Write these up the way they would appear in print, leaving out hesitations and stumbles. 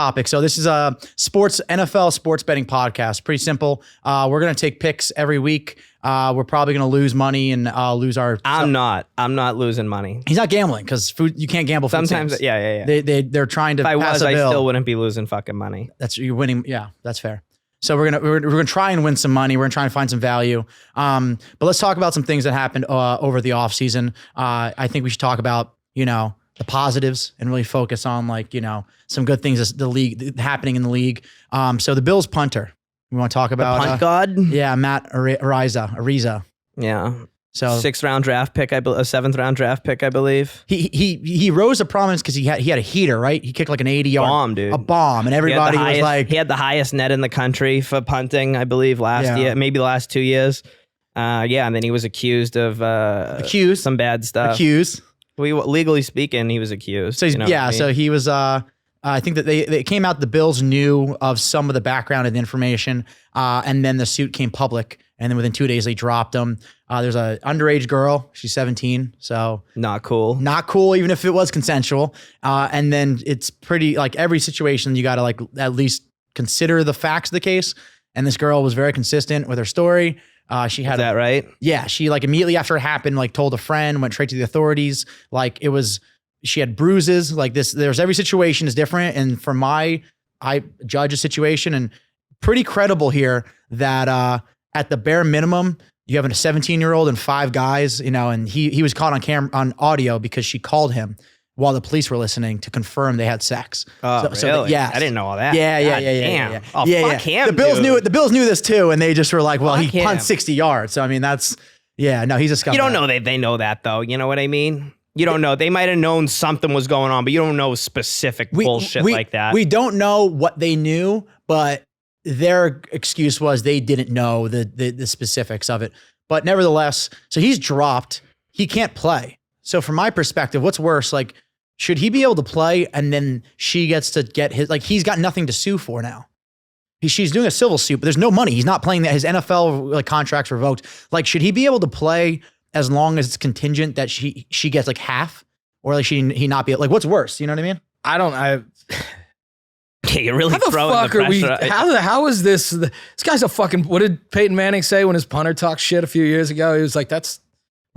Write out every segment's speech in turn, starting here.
topic. So this is a NFL sports betting podcast. Pretty simple. We're going to take picks every week. We're probably going to lose money and lose our. I'm not losing money. He's not gambling because you can't gamble. Sometimes, yeah. They're trying to. If I pass was, a bill. I still wouldn't be losing fucking money. You're winning. Yeah, that's fair. So we're gonna try and win some money. We're gonna try and find some value. But let's talk about some things that happened over the offseason. I think we should talk about the positives and really focus on some good things the league happening in the league. So the Bills punter. We want to talk about the punt god. Yeah, Matt Araiza. Yeah. So 6th round draft pick, a 7th round draft pick, I believe. He rose to prominence because he had a heater, right? He kicked like an 80-yard bomb, dude. A bomb, and everybody was like, he had the highest net in the country for punting, I believe, last year, maybe the last 2 years. And then he was accused of some bad stuff. Legally speaking, he was accused. So so he was. I think that they came out. The Bills knew of some of the background and the information, and then the suit came public. And then within 2 days, they dropped him. There's a underage girl. She's 17, so not cool. Not cool, even if it was consensual. And then it's pretty every situation you got to at least consider the facts of the case. And this girl was very consistent with her story. She had that right? Yeah, she immediately after it happened, told a friend, went straight to the authorities. She had bruises. There's every situation is different. And for I judge a situation and pretty credible here that at the bare minimum, you have a 17-year-old and 5 guys, and he was caught on camera on audio because she called him while the police were listening to confirm they had sex. Oh, really? Yeah, I didn't know all that. Yeah. Damn. Oh, fuck him. The Bills dude. knew it. The Bills knew this too, and they just were like, "Well, fuck he punted 60 yards." So I mean, he's a scumbag. You don't know they know that though. You know what I mean? You don't know. They might have known something was going on, but you don't know specific bullshit like that. We don't know what they knew, but their excuse was they didn't know the specifics of it. But nevertheless, so he's dropped. He can't play. So from my perspective, what's worse, should he be able to play and then she gets to get his, he's got nothing to sue for now. She's doing a civil suit, but there's no money. He's not playing that. His NFL contract's revoked. Should he be able to play as long as it's contingent that she gets half, or he not be what's worse? You know what I mean? Yeah, you're really throwing the pressure. How is this? This guy's a fucking. What did Peyton Manning say when his punter talked shit a few years ago? He was like, we're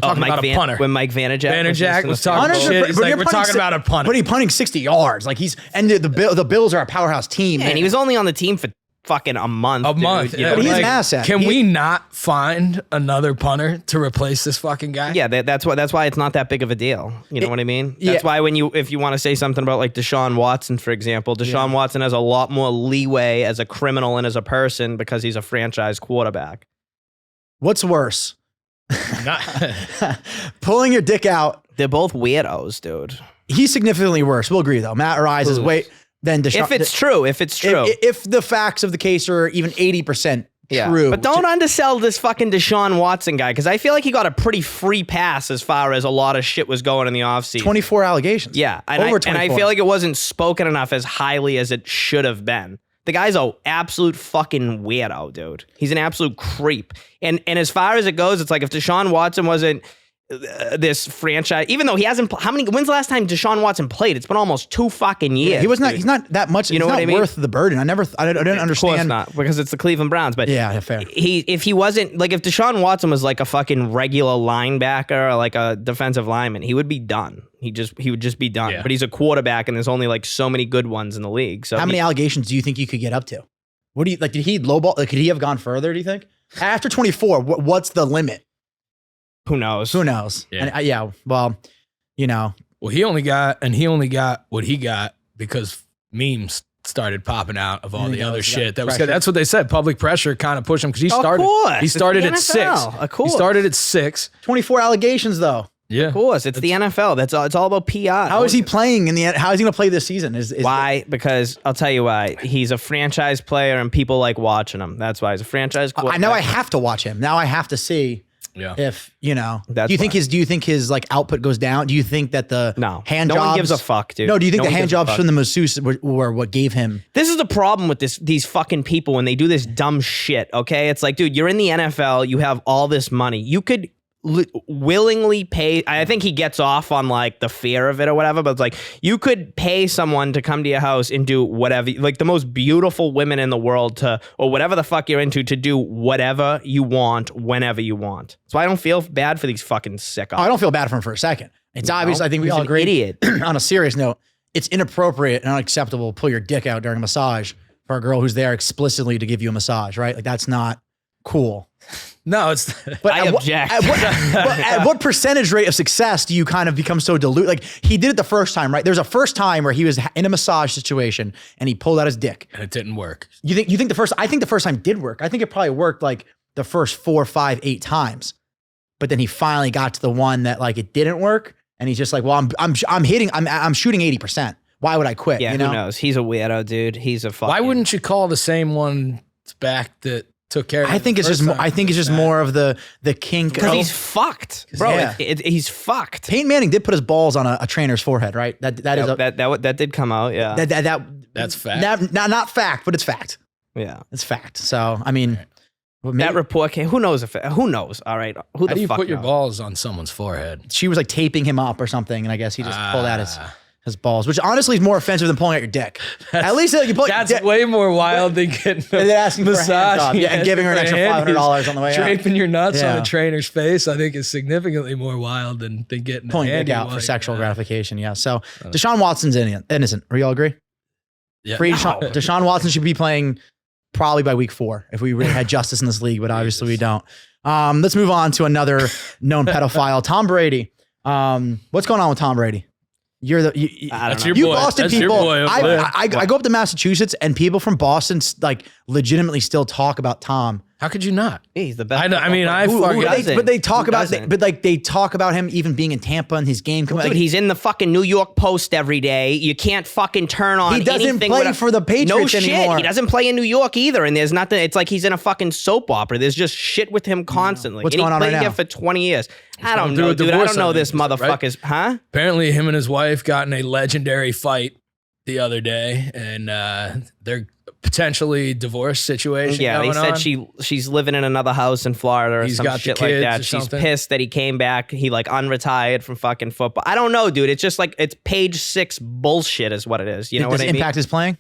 talking about a punter. When Mike Vanderjagt was talking shit, he's like, we're talking about a punter. But he's punting 60 yards. The Bills are a powerhouse team. Yeah, and he was only on the team for fucking a month. Yeah, but he's an asset. Can we not find another punter to replace this fucking guy? Yeah, that's why it's not that big of a deal. You know what I mean? That's why if you want to say something about Deshaun Watson, for example, Deshaun Watson has a lot more leeway as a criminal and as a person because he's a franchise quarterback. What's worse? Pulling your dick out. They're both weirdos, dude. He's significantly worse. We'll agree though. Matt Araiza is way than Deshaun. If it's true. If the facts of the case are even 80% true. But don't undersell this fucking Deshaun Watson guy, because I feel like he got a pretty free pass as far as a lot of shit was going in the offseason. 24 allegations. Yeah. And I feel like it wasn't spoken enough as highly as it should have been. The guy's an absolute fucking weirdo, dude. He's an absolute creep. And as far as it goes, it's if Deshaun Watson wasn't this franchise, even though he hasn't, when's the last time Deshaun Watson played? It's been almost 2 fucking years. Yeah, he's not that much. You know what I mean? Worth the burden. I didn't understand. Of course not, because it's the Cleveland Browns. But yeah, fair. If he wasn't, if Deshaun Watson was a fucking regular linebacker or a defensive lineman, he would be done. He would just be done. Yeah. But he's a quarterback, and there's only so many good ones in the league. So how many allegations do you think you could get up to? What do you did he lowball? Could he have gone further? Do you think after 24? What's the limit? Who knows? Yeah. And, well, Well, he only got what he got because memes started popping out of all the other shit. That's what they said. Public pressure kind of pushed him because he started at 6. Of course. He started at 6. 24 allegations though. Yeah. Of course. It's the NFL. It's all about PR. How is he playing how is he going to play this season? Why? Because I'll tell you why. He's a franchise player and people like watching him. That's why he's a franchise player. Now I have to watch him. Now I have to see. Yeah. If do you think his output goes down? Do you think that the hand jobs? No one gives a fuck, dude. No, do you think the hand jobs from the masseuse were what gave him? This is the problem with these fucking people when they do this dumb shit. Okay, it's dude, you're in the NFL. You have all this money. You could willingly pay. I think he gets off on like the fear of it or whatever, but it's like you could pay someone to come to your house and do whatever, like the most beautiful women in the world or whatever the fuck you're into, to do whatever you want whenever you want. So I don't feel bad for these fucking sickos. I don't feel bad for him for a second. It's obvious. I think we all agree. Idiot. On a serious note, it's inappropriate and unacceptable to pull your dick out during a massage for a girl who's there explicitly to give you a massage, right? Like that's not cool. No, it's. But I object. At what percentage rate of success do you kind of become so dilute? Like he did it the first time, right? There's a first time where he was in a massage situation and he pulled out his dick and it didn't work. You think the first? I think the first time did work. I think it probably worked like the first 4, 5, 8 times, but then he finally got to the one that like it didn't work, and he's just like, well, I'm shooting 80%. Why would I quit? Yeah, you know? Who knows? He's a weirdo, dude. He's a fucking. Why wouldn't you call the same one back that took care of it? I think it's just more of the kink. Because he's fucked, bro. Yeah. He's fucked. Peyton Manning did put his balls on a trainer's forehead, right? That did come out. Yeah, that's fact. Not fact, but it's fact. Yeah, it's fact. So I mean, that report came. Who knows? Who knows? All right. How do you put your balls on someone's forehead? She was like taping him up or something, and I guess he just pulled out his balls, which honestly is more offensive than pulling out your dick. At least you pull. That's way more wild than getting a asking massage and giving her an extra $500 on the way out. Draping your nuts on a trainer's face, I think, is significantly more wild than getting pulling your dick out for sexual gratification. Yeah. So Deshaun Watson's innocent. We all agree? Yeah. Deshaun Watson should be playing probably by week 4 if we really had justice in this league, but obviously we don't. Let's move on to another known pedophile, Tom Brady. What's going on with Tom Brady? That's your you boy. Boston That's people. Your boy I go up to Massachusetts and people from Boston like legitimately still talk about Tom. How could you not? He's the best. But they talk about him even being in Tampa and his game. Dude, he's in the fucking New York Post every day. You can't fucking turn on. He doesn't play for the Patriots anymore. No shit. He doesn't play in New York either. And there's nothing. It's like he's in a fucking soap opera. There's just shit with him constantly. What's going on right now? He played there for 20 years. I don't know, dude. I don't know this motherfucker's, huh? Apparently, him and his wife got in a legendary fight the other day, and they're potentially divorce situation. Yeah, they said she's living in another house in Florida or some shit like that. She's pissed that he came back. He like unretired from fucking football. I don't know, dude. It's just like it's page 6 bullshit is what it is. You know what I mean? Does Impact is playing?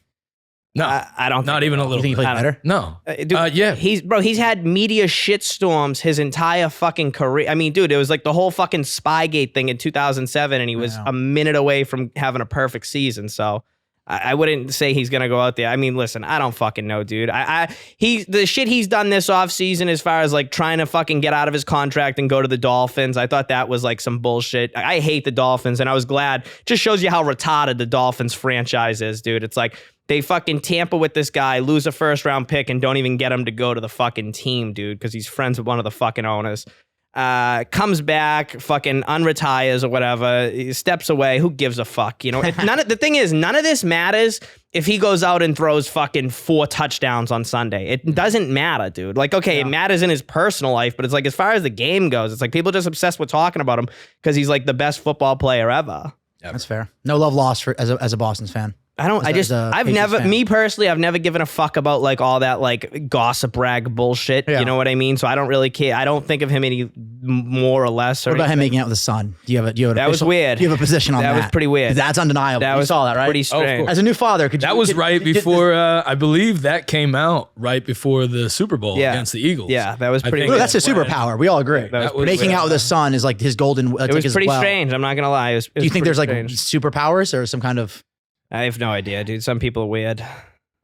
No, I don't. Not even a little. You think he played better? No. Dude, yeah. He's had media shitstorms his entire fucking career. I mean, dude, it was like the whole fucking Spygate thing in 2007, and he was a minute away from having a perfect season. So I wouldn't say he's gonna go out there. I mean, listen, I don't fucking know, dude. The shit he's done this offseason as far as like trying to fucking get out of his contract and go to the Dolphins, I thought that was like some bullshit. I hate the Dolphins, and I was glad. Just shows you how retarded the Dolphins franchise is, dude. It's like they fucking tamper with this guy, lose a first round pick, and don't even get him to go to the fucking team, dude, because he's friends with one of the fucking owners. Comes back, fucking unretires or whatever, he steps away. Who gives a fuck? You know, the thing is, none of this matters if he goes out and throws fucking 4 touchdowns on Sunday. It doesn't matter, dude. Like, okay, it matters in his personal life, but it's like as far as the game goes, it's like people just obsessed with talking about him because he's like the best football player ever. That's fair. No love lost for as a Boston's fan. Me personally, I've never given a fuck about like all that like gossip rag bullshit. Yeah. You know what I mean? So I don't really care. I don't think of him any more or less. What about him making out with his son? Do you have that was weird. Do you have a position on that? That was pretty weird. That's undeniable. You saw that, right? Pretty strange. As a new father, that was right before, I believe that came out right before the Super Bowl against the Eagles. Yeah, that was pretty weird. That's a superpower. We all agree. Making out with his son is like his golden. It was pretty strange. I'm not going to lie. Do you think there's like superpowers or some kind of... I have no idea, dude. Some people are weird.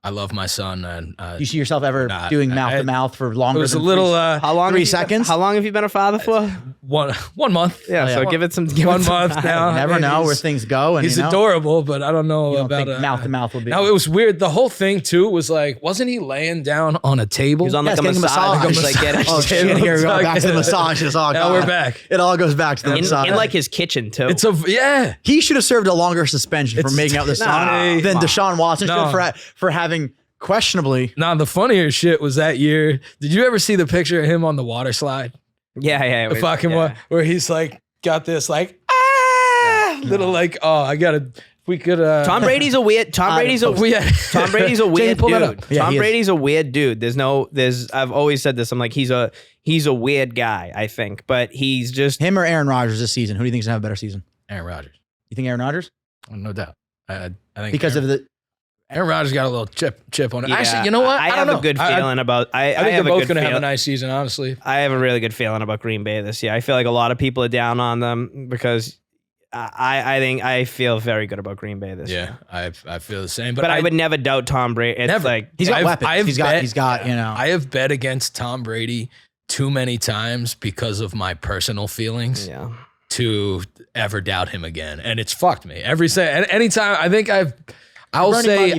I love my son, and you see yourself ever doing mouth to mouth for longer? It was a little. How long? 3 seconds. How long have you been a father for? 1 month. Yeah. So give it some. 1 month now. You never know where things go. And he's adorable, but I don't know about mouth to mouth will be. Now it was weird. The whole thing too was like, wasn't he laying down on a table? He was on like a massage. Like oh shit! Here we go. Back to the massage. Now we're back. It all goes back to the massage. In like his kitchen too. He should have served a longer suspension for making out with his son than Deshaun Watson should for having. Questionably. Nah, the funnier shit was that year. Did you ever see the picture of him on the water slide? Yeah. The fucking one where he's like got this like little like I gotta. We could. Tom Brady's a weird. Tom Brady's a weird dude. Yeah, Tom Brady's a weird dude. I've always said this. I'm like he's He's a weird guy, I think, but he's just him or Aaron Rodgers this season. Who do you think is gonna have a better season? Aaron Rodgers. You think Aaron Rodgers? No doubt. I think because of the Aaron Rodgers got a little chip on it. Yeah, Actually, you know what? I have a good feeling about. I think have they're both going to have a nice season. Honestly, I have a really good feeling about Green Bay this year. I feel like a lot of people are down on them because I feel very good about Green Bay this year. I feel the same. But I would never doubt Tom Brady. It's never. like He's got weapons. He's got. You know. I have bet against Tom Brady too many times because of my personal feelings. Yeah. To ever doubt him again, and it's fucked me anytime. I think I will say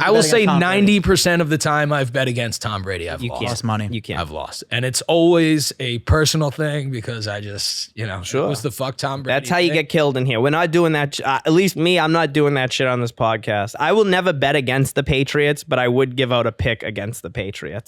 90% of the time I've bet against Tom Brady, I've lost money. You can't. I've lost, and it's always a personal thing because I just sure. It was the fuck Tom Brady. That's how you get killed in here. We're not doing that. At least me, I'm not doing that shit on this podcast. I will never bet against the Patriots, but I would give out a pick against the Patriots.